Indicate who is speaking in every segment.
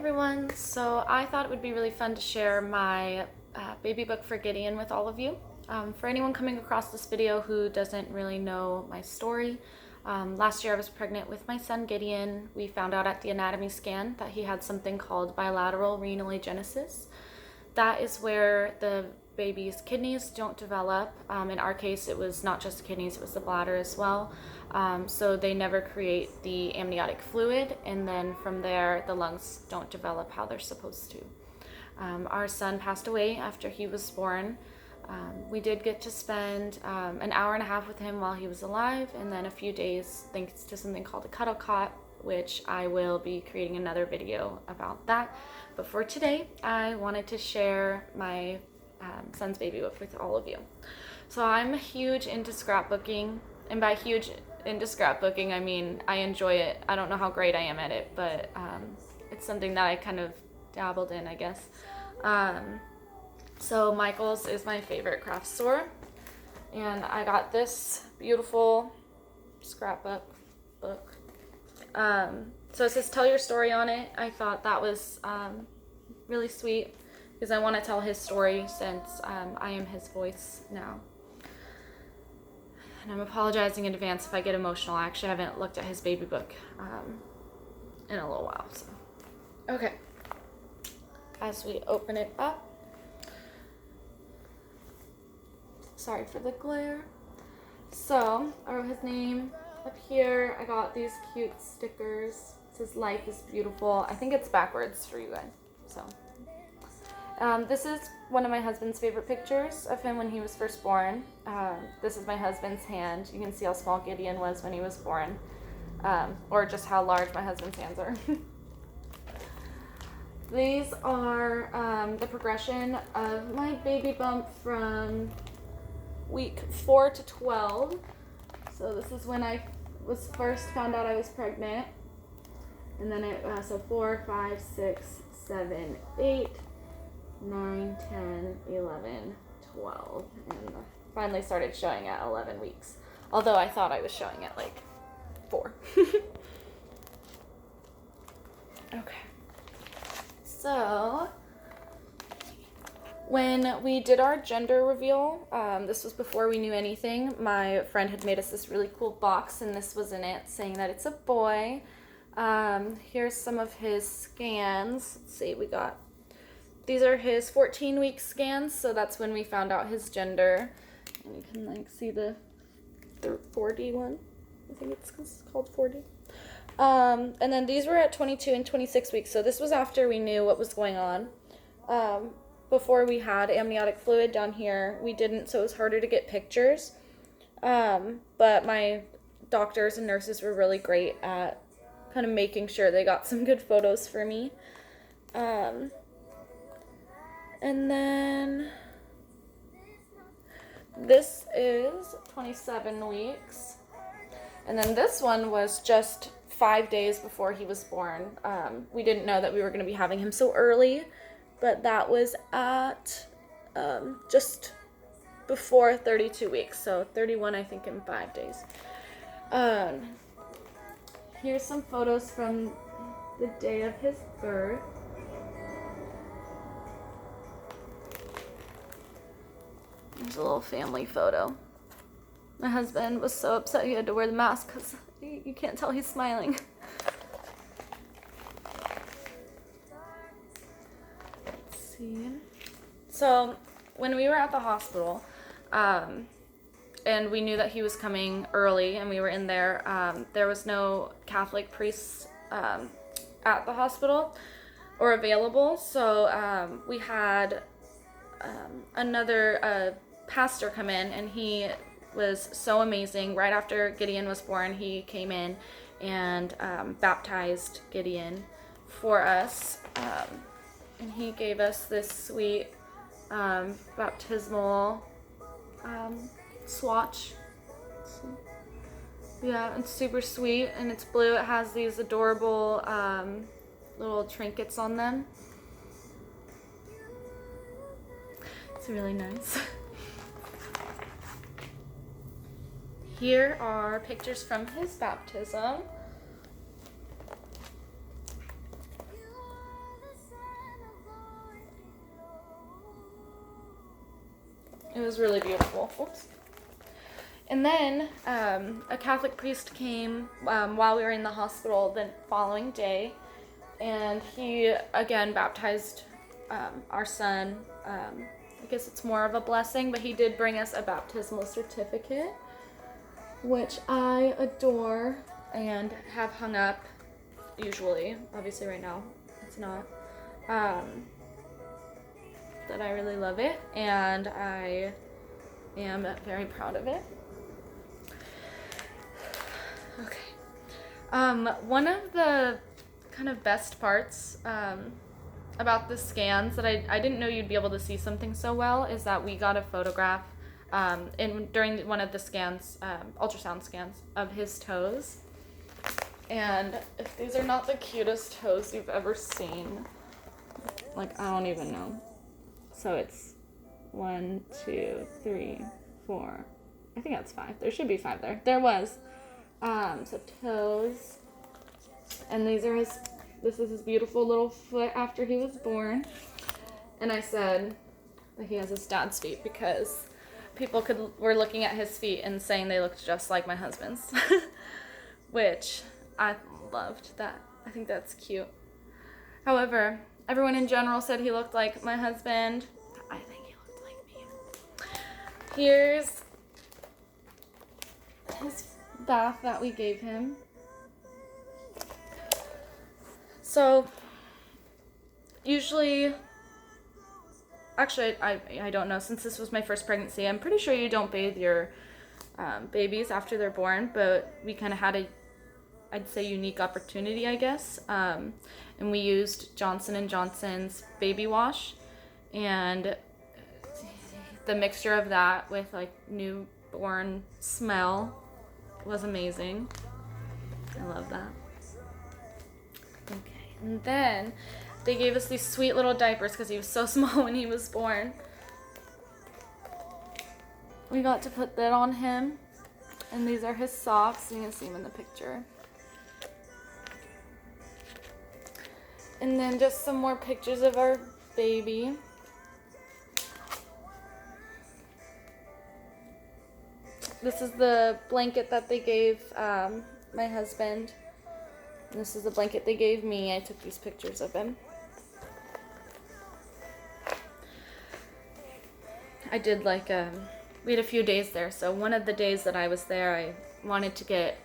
Speaker 1: everyone. So I thought it would be really fun to share my baby book for Gideon with all of you. For anyone coming across this video who doesn't really know my story, last year I was pregnant with my son Gideon. We found out at the anatomy scan that he had something called bilateral renal agenesis. That is where the baby's kidneys don't develop. In our case, it was not just the kidneys, it was the bladder as well. So they never create the amniotic fluid, and then from there, the lungs don't develop how they're supposed to. Our son passed away after he was born. We did get to spend an hour and a half with him while he was alive, and then a few days thanks to something called a cuddle cot, which I will be creating another video about that. But for today, I wanted to share my son's baby book with all of you. So I'm huge into scrapbooking, and by huge into scrapbooking, I mean I enjoy it. I don't know how great I am at it, but it's something that I kind of dabbled in, I guess. So Michael's is my favorite craft store, and I got this beautiful scrapbook book. So it says tell your story on it. I thought that was really sweet because I want to tell his story since I am his voice now. And I'm apologizing in advance if I get emotional. I actually haven't looked at his baby book in a little while. So. Okay. As we open it up. Sorry for the glare. So, I wrote his name up here. I got these cute stickers. It says life is beautiful. I think it's backwards for you guys. So, this is one of my husband's favorite pictures of him when he was first born. This is my husband's hand. You can see how small Gideon was when he was born, or just how large my husband's hands are. These are the progression of my baby bump from week 4 to 12. So this is when I was first found out I was pregnant. And then so 4, 5, 6, 7, 8, 9, 10, 11, 12. And finally started showing at 11 weeks. Although I thought I was showing at like 4. Okay. So, when we did our gender reveal, this was before we knew anything, my friend had made us this really cool box, and this was in it saying that it's a boy. Here's some of his scans. Let's see, these are his 14-week scans, so that's when we found out his gender. And you can like see the 40 one. I think it's called 40. And then these were at 22 and 26 weeks, so this was after we knew what was going on. Before we had amniotic fluid down here, we didn't, so it was harder to get pictures. But my doctors and nurses were really great at kind of making sure they got some good photos for me. And then this is 27 weeks. And then this one was just 5 days before he was born. We didn't know that we were going to be having him so early, but that was at just before 32 weeks. So 31, I think, in 5 days. Here's some photos from the day of his birth. There's a little family photo. My husband was so upset he had to wear the mask because you can't tell he's smiling. Let's see. So when we were at the hospital, and we knew that he was coming early and we were in there, there was no Catholic priests at the hospital or available. So we had another pastor come in, and he was so amazing. Right after Gideon was born, he came in and baptized Gideon for us, and he gave us this sweet baptismal swatch. Yeah, it's super sweet, and it's blue. It has these adorable little trinkets on them. It's really nice. Here are pictures from his baptism. It was really beautiful. Oops. And then a Catholic priest came while we were in the hospital the following day, and he again baptized our son. I guess it's more of a blessing, but he did bring us a baptismal certificate, which I adore and have hung up usually. Obviously right now it's not. That I really love it, and I am very proud of it. Okay. One of the kind of best parts about the scans that I didn't know you'd be able to see something so well is that we got a photograph during one of the scans, ultrasound scans, of his toes. And if these are not the cutest toes you've ever seen, like, I don't even know. So it's 1, 2, 3, 4. I think that's 5. There should be 5 there. There was. So toes. And this is his beautiful little foot after he was born. And I said that he has his dad's feet because people were looking at his feet and saying they looked just like my husband's. Which I loved that. I think that's cute. However, everyone in general said he looked like my husband. I think he looked like me. Here's his bath that we gave him. So, usually, actually, I don't know, since this was my first pregnancy, I'm pretty sure you don't bathe your babies after they're born, but we kind of had I'd say unique opportunity, I guess. And we used Johnson & Johnson's baby wash, and the mixture of that with like newborn smell was amazing. I love that. Okay, and then they gave us these sweet little diapers because he was so small when he was born. We got to put that on him, and these are his socks. You can see him in the picture. And then just some more pictures of our baby. This is the blanket that they gave my husband. And this is the blanket they gave me. I took these pictures of him. I did we had a few days there. So one of the days that I was there, I wanted to get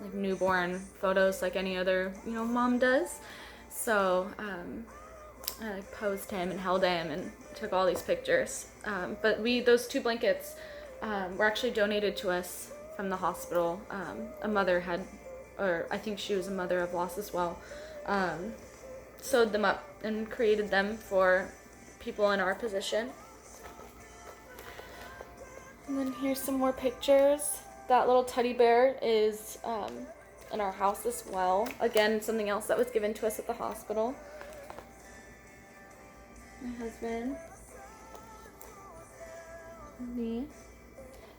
Speaker 1: like newborn photos like any other, mom does. So I posed him and held him and took all these pictures. But those 2 blankets were actually donated to us from the hospital. A mother I think she was a mother of loss as well, sewed them up and created them for people in our position. And then here's some more pictures. That little teddy bear is in our house as well. Again, something else that was given to us at the hospital. My husband. Me.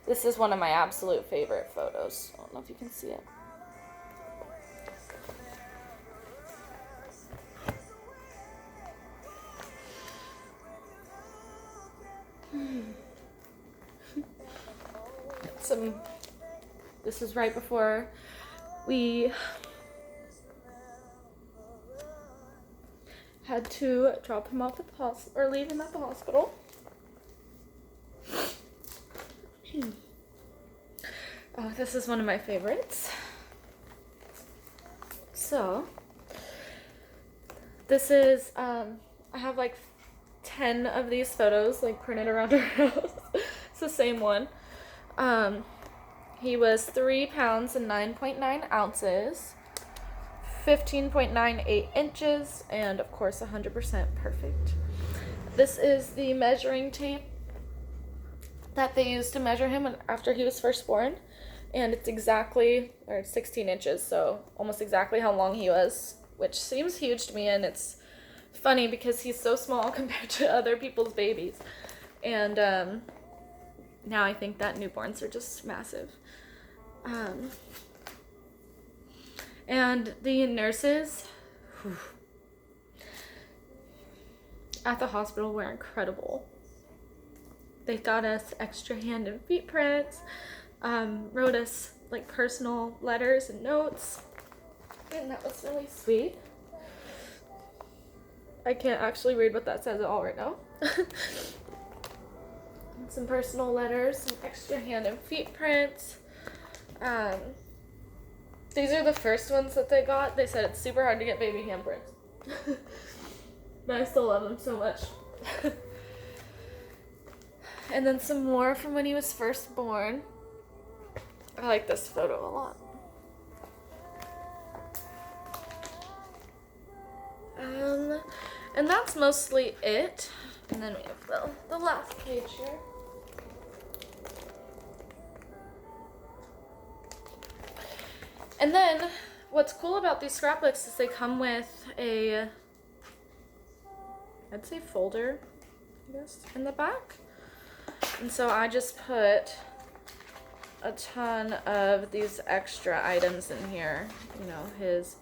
Speaker 1: This is one of my absolute favorite photos. I don't know if you can see it. This is right before we had to drop him off at the hospital, or leave him at the hospital. Oh, this is one of my favorites. So, this is, I have like 10 of these photos like printed around our house. It's the same one. He was 3 pounds and 9.9 ounces, 15.98 inches, and of course 100% perfect. This is the measuring tape that they used to measure him after he was first born, and it's 16 inches, so almost exactly how long he was, which seems huge to me, and it's funny because he's so small compared to other people's babies. And now I think that newborns are just massive. And the nurses at the hospital were incredible. They got us extra hand and feet prints, wrote us like personal letters and notes, and that was really sweet. I can't actually read what that says at all right now. Some personal letters, some extra hand and feet prints. These are the first ones that they got. They said it's super hard to get baby handprints. But I still love them so much. And then some more from when he was first born. I like this photo a lot. And that's mostly it. And then we have the last page here. And then what's cool about these scrapbooks is they come with a, I'd say folder, I guess, in the back. And so I just put a ton of these extra items in here. You know, his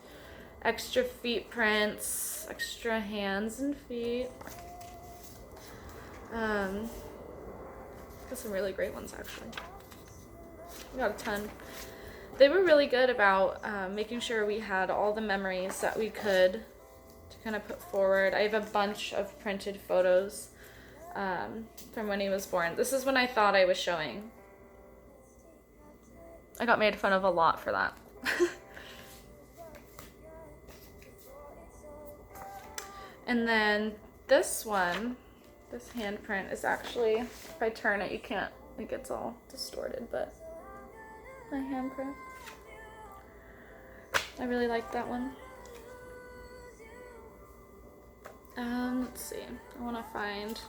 Speaker 1: extra feet prints, extra hands and feet. Got some really great ones actually. We got a ton. They were really good about making sure we had all the memories that we could to kind of put forward. I have a bunch of printed photos from when he was born. This is when I thought I was showing. I got made fun of a lot for that. And then this one, this handprint is actually, if I turn it, you can't, it gets all distorted, but my handprint. I really like that one. Let's see, I want to find,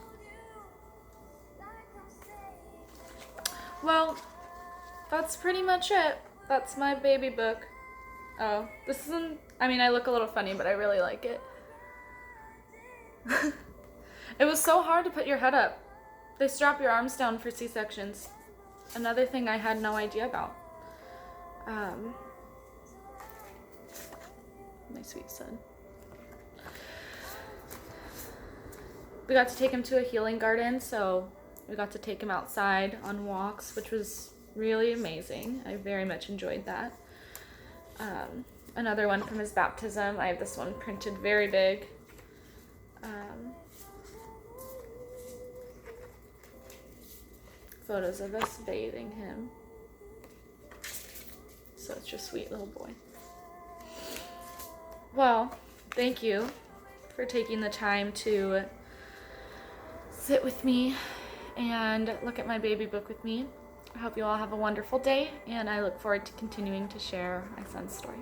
Speaker 1: well, that's pretty much it. That's my baby book. Oh, this isn't, I mean, I look a little funny, but I really like it. It was so hard to put your head up. They strap your arms down for C-sections. Another thing I had no idea about. My sweet son. We got to take him to a healing garden, so we got to take him outside on walks, which was really amazing. I very much enjoyed that. Another one from his baptism. I have this one printed very big. Photos of us bathing him. Such a sweet little boy. Well, thank you for taking the time to sit with me and look at my baby book with me. I hope you all have a wonderful day, and I look forward to continuing to share my son's story.